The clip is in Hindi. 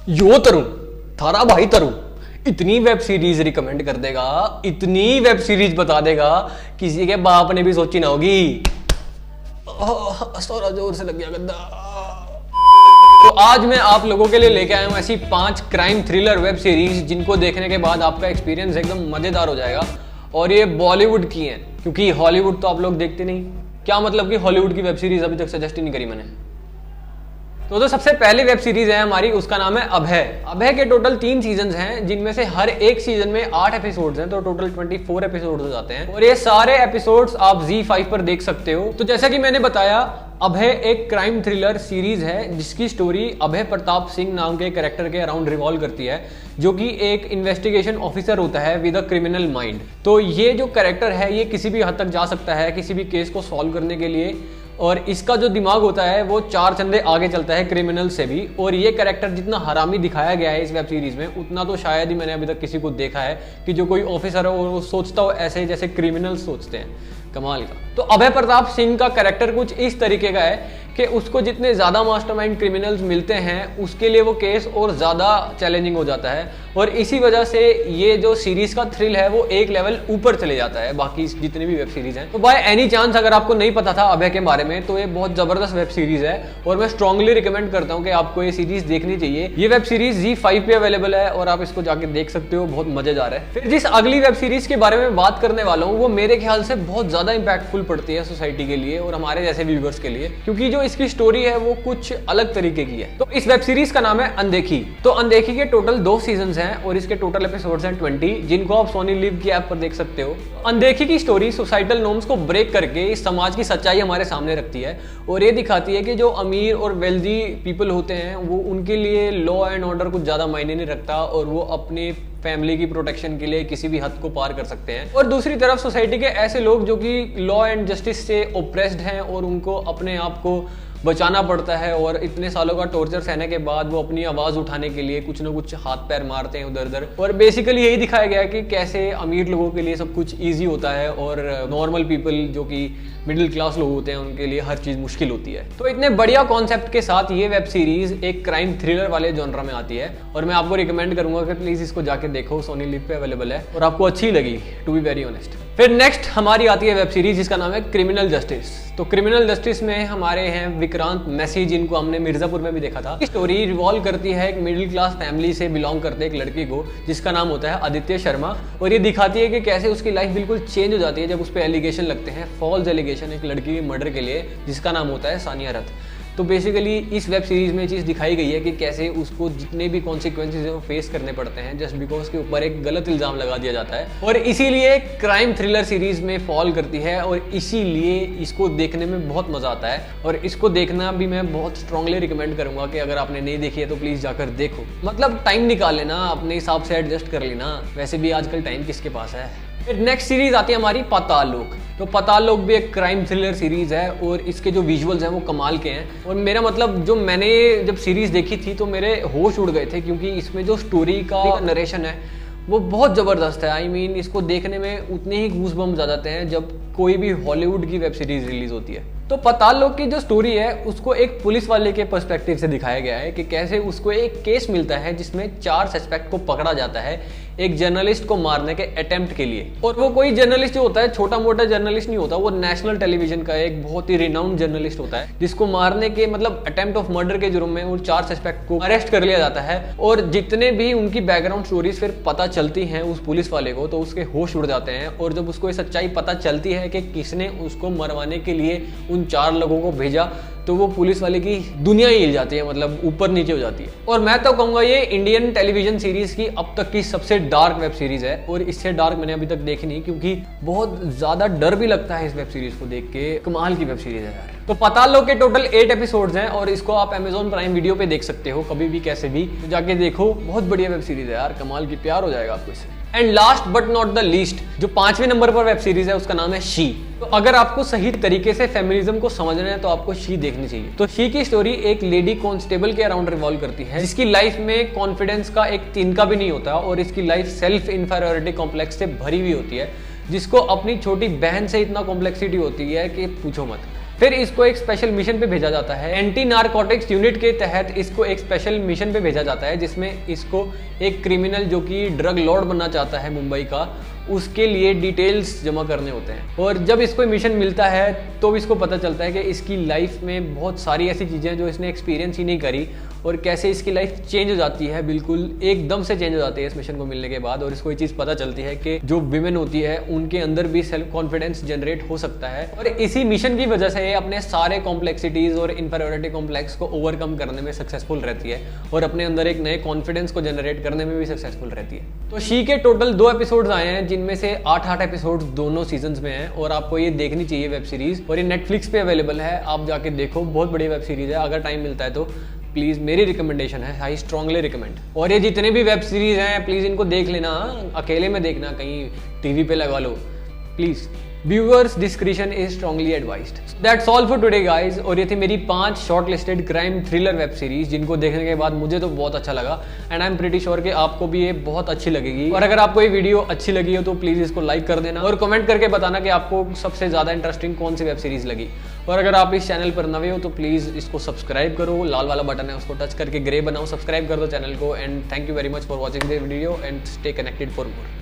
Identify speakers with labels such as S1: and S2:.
S1: यो तरुण, थारा भाई तरुण इतनी वेब सीरीज रिकमेंड कर देगा, इतनी वेब सीरीज बता देगा, किसी के बाप ने भी सोची ना होगी। थोड़ा जोर से लग गया गद्दा। तो आज मैं आप लोगों के लिए लेके आया हूं ऐसी 5 क्राइम थ्रिलर वेब सीरीज जिनको देखने के बाद आपका एक्सपीरियंस एकदम मजेदार हो जाएगा। और ये बॉलीवुड की हैं, क्योंकि हॉलीवुड तो आप लोग देखते नहीं। क्या मतलब कि हॉलीवुड की वेब सीरीज अभी तक सजेस्ट ही नहीं करी मैंने। तो सबसे पहली वेब सीरीज है हमारी, उसका नाम है अभय। अभय के टोटल 3 सीजन्स हैं, जिनमें से हर एक सीजन में 8 एपिसोड्स हैं, तो टोटल 24 एपिसोड्स हो जाते हैं। और ये सारे एपिसोड्स आप ZEE5 पर देख सकते हो। तो जैसा कि मैंने बताया, अभय एक क्राइम थ्रिलर सीरीज है जिसकी स्टोरी अभय प्रताप सिंह नाम के कैरेक्टर के अराउंड रिवॉल्व करती है, जो कि एक इन्वेस्टिगेशन ऑफिसर होता है विद अ क्रिमिनल माइंड। तो ये जो कैरेक्टर है ये किसी भी हद तक जा सकता है किसी भी केस को सॉल्व करने के लिए, और इसका जो दिमाग होता है वो 4 चंदे आगे चलता है क्रिमिनल से भी। और ये कैरेक्टर जितना हरामी दिखाया गया है इस वेब सीरीज में, उतना तो शायद ही मैंने अभी तक किसी को देखा है कि जो कोई ऑफिसर हो वो सोचता हो ऐसे जैसे क्रिमिनल सोचते हैं। कमाल का। तो अभय प्रताप सिंह का कैरेक्टर कुछ इस तरीके का है कि उसको जितने ज्यादा मास्टरमाइंड क्रिमिनल्स मिलते हैं उसके लिए वो केस और ज्यादा चैलेंजिंग हो जाता है, और इसी वजह से ये जो सीरीज का थ्रिल है वो एक लेवल ऊपर चले जाता है बाकी जितनी भी वेब सीरीज हैं। तो बाय एनी चांस अगर आपको नहीं पता था अभय के बारे में, तो ये बहुत जबरदस्त वेब सीरीज है और मैं स्ट्रांगली रिकमेंड करता हूँ कि आपको ये सीरीज देखनी चाहिए। ये वेब सीरीज ZEE5 पे अवेलेबल है और आप इसको जाके देख सकते हो, बहुत मजेदार है। फिर जिस अगली वेब सीरीज के बारे में बात करने वाला हूँ वो मेरे ख्याल से बहुत ज्यादा इंपैक्टफुल पड़ती है सोसाइटी के लिए और हमारे जैसे व्यूवर्स के लिए, क्योंकि जो इसकी स्टोरी है वो कुछ अलग तरीके की है। तो इस वेब सीरीज का नाम है अनदेखी। तो अनदेखी के टोटल 2 सीजन हैं और इसके टोटल एपिसोड्स हैं 20, जिनको आप सोनी लिव की ऐप पर देख सकते हो। अनदेखी की स्टोरी सोसाइटल नॉर्म्स को ब्रेक करके इस समाज की सच्चाई हमारे सामने रखती है और ये दिखाती है कि जो अमीर और वेल्दी पीपल होते हैं वो उनके लिए लॉ एंड ऑर्डर कुछ ज्यादा मायने नहीं रखता और वो अपने फैमिली की प्रोटेक्शन के लिए किसी भी हद को पार कर सकते हैं। और दूसरी तरफ सोसाइटी के ऐसे लोग जो कि लॉ एंड जस्टिस से ओप्रेस्ड हैं और उनको अपने आप को बचाना पड़ता है और इतने सालों का टॉर्चर सहने के बाद वो अपनी आवाज उठाने के लिए कुछ ना कुछ हाथ पैर मारते हैं उधर उधर। और बेसिकली यही दिखाया गया है कि कैसे अमीर लोगों के लिए सब कुछ इजी होता है और नॉर्मल पीपल जो कि मिडिल क्लास लोग होते हैं उनके लिए हर चीज मुश्किल होती है। तो इतने बढ़िया कॉन्सेप्ट के साथ ये वेब सीरीज एक क्राइम थ्रिलर वाले जॉनरा में आती है और मैं आपको रिकमेंड करूंगा कि प्लीज इसको जाके देखो, सोनी लिव पे अवेलेबल है और आपको अच्छी लगी, टू बी वेरी ऑनेस्ट। फिर नेक्स्ट हमारी आती है वेब सीरीज जिसका नाम है क्रिमिनल जस्टिस। तो क्रिमिनल जस्टिस में हमारे हैं विक्रांत मैसी, जिनको हमने मिर्जापुर में भी देखा था। स्टोरी रिवॉल्व करती है एक मिडिल क्लास फैमिली से बिलोंग करते एक लड़की को जिसका नाम होता है आदित्य शर्मा, और ये दिखाती है कि कैसे उसकी लाइफ बिल्कुल चेंज हो जाती है जब उस पर एलिगेशन लगते हैं, फॉल्स एलिगेशन, एक लड़की के मर्डर के लिए जिसका नाम होता है सानिया रथ। तो बेसिकली इस वेब सीरीज में चीज़ दिखाई गई है कि कैसे उसको जितने भी कॉन्सिक्वेंसेज वो फेस करने पड़ते हैं जस्ट बिकॉज के ऊपर एक गलत इल्जाम लगा दिया जाता है, और इसीलिए क्राइम थ्रिलर सीरीज में फॉल करती है और इसीलिए इसको देखने में बहुत मजा आता है। और इसको देखना भी मैं बहुत स्ट्रांगली रिकमेंड करूंगा कि अगर आपने नहीं देखी है तो प्लीज जाकर देखो। मतलब टाइम निकाल लेना, अपने हिसाब से एडजस्ट कर लेना, वैसे भी आजकल टाइम किसके पास है। फिर नेक्स्ट सीरीज आती है हमारी पाताल लोक। तो पाताल लोक भी एक क्राइम थ्रिलर सीरीज है और इसके जो विजुअल्स हैं वो कमाल के हैं। और मेरा मतलब जो मैंने जब सीरीज देखी थी तो मेरे होश उड़ गए थे, क्योंकि इसमें जो स्टोरी का नरेशन है वो बहुत जबरदस्त है। आई मीन इसको देखने में उतने ही गूज बम्स आ जाते हैं जब कोई भी हॉलीवुड की वेब सीरीज रिलीज होती है। तो पाताल लोक की जो स्टोरी है उसको एक पुलिस वाले के पर्सपेक्टिव से दिखाया गया है कि कैसे उसको एक केस मिलता है जिसमें 4 सस्पेक्ट को पकड़ा जाता है एक जर्नलिस्ट को मारने के अटेम्प्ट के लिए। और वो कोई जर्नलिस्ट जो होता है छोटा मोटा जर्नलिस्ट नहीं होता, वो नेशनल टेलीविजन का एक बहुत ही रिनाउंड जर्नलिस्ट होता है जिसको मारने के मतलब अटेम्प्ट ऑफ मर्डर के जुर्म में उन 4 सस्पेक्ट को अरेस्ट कर लिया जाता है। और जितने भी उनकी बैकग्राउंड स्टोरीज फिर पता चलती हैं उस पुलिस वाले को तो उसके होश उड़ जाते हैं। और जब उसको ये सच्चाई पता चलती है कि किसने उसको मरवाने के लिए उन 4 लोगों को भेजा, तो वो पुलिस वाले की दुनिया ही हिल जाती है, मतलब ऊपर नीचे हो जाती है। और मैं तो कहूंगा ये इंडियन टेलीविजन सीरीज की अब तक की सबसे डार्क वेब सीरीज है और इससे डार्क मैंने अभी तक देखी नहीं, क्योंकि बहुत ज्यादा डर भी लगता है इस वेब सीरीज को देख के। कमाल की वेब सीरीज है यार। तो पाताल लोक के टोटल 8 एपिसोड्स हैं और इसको आप Amazon प्राइम वीडियो पे देख सकते हो कभी भी कैसे भी, तो जाके देखो, बहुत बढ़िया वेब सीरीज है यार, कमाल की, प्यार हो जाएगा आपको इससे। And last but not the least, जो 5वें नंबर पर वेब सीरीज है उसका नाम है शी। तो अगर आपको सही तरीके से फेमिनिज्म को समझना है तो आपको शी देखनी चाहिए। तो शी की स्टोरी एक लेडी कांस्टेबल के अराउंड रिवॉल्व करती है जिसकी लाइफ में कॉन्फिडेंस का एक तिनका भी नहीं होता और इसकी लाइफ सेल्फ इंफीरियरिटी कॉम्प्लेक्स से भरी हुई होती है, जिसको अपनी छोटी बहन से इतना कॉम्प्लेक्सिटी होती है कि पूछो मत। फिर इसको एक स्पेशल मिशन पे भेजा जाता है। एंटी नारकोटिक्स यूनिट के तहत इसको एक स्पेशल मिशन पे भेजा जाता है, जिसमें इसको एक क्रिमिनल जो कि ड्रग लॉर्ड बनना चाहता है मुंबई का, उसके लिए डिटेल्स जमा करने होते हैं। और जब इसको मिशन मिलता है तो इसको पता चलता है कि इसकी लाइफ में बहुत सारी ऐसी चीज़ें जो इसने एक्सपीरियंस ही नहीं करी, और कैसे इसकी लाइफ चेंज हो जाती है, बिल्कुल एकदम से चेंज हो जाती है इस मिशन को मिलने के बाद। और इसको ये चीज़ पता चलती है कि जो विमेन होती है उनके अंदर भी सेल्फ कॉन्फिडेंस जनरेट हो सकता है, और इसी मिशन की वजह से ये अपने सारे कॉम्प्लेक्सिटीज और इन्फीरियरिटी कॉम्प्लेक्स को ओवरकम करने में सक्सेसफुल रहती है, और अपने अंदर एक नए कॉन्फिडेंस को जनरेट करने में भी सक्सेसफुल रहती है। तो शी के टोटल 2 एपिसोड्स आए हैं, जिनमें से 8 एपिसोड्स दोनों सीजन में हैं, और आपको ये देखनी चाहिए वेब सीरीज। और ये नेटफ्लिक्स पे अवेलेबल है, आप जाके देखो, बहुत बड़ी वेब सीरीज है। अगर टाइम मिलता है तो प्लीज़, मेरी रिकमेंडेशन है, आई स्ट्रांगली रिकमेंड। और ये जितने भी वेब सीरीज हैं प्लीज़ इनको देख लेना, अकेले में देखना, कहीं टीवी पे लगा लो please. Viewers description is strongly advised. That's all for today guys. और ये थी मेरी 5 short listed crime thriller web series, जिनको देखने के बाद मुझे तो बहुत अच्छा लगा, and I am pretty sure कि आपको भी ये बहुत अच्छी लगेगी। और अगर आपको ये वीडियो अच्छी लगी हो तो प्लीज़ इसको लाइक कर देना, और कमेंट करके बताना कि आपको सबसे ज़्यादा इंटरेस्टिंग कौन सी वेब सीरीज लगी। और अगर आप इस चैनल पर नए हो तो प्लीज़ इसको सब्सक्राइब करो, लाल वाला बटन है उसको टच करके ग्रे बनाओ, सब्सक्राइब कर दो चैनल को। And thank you very much for watching this video, and stay connected for more.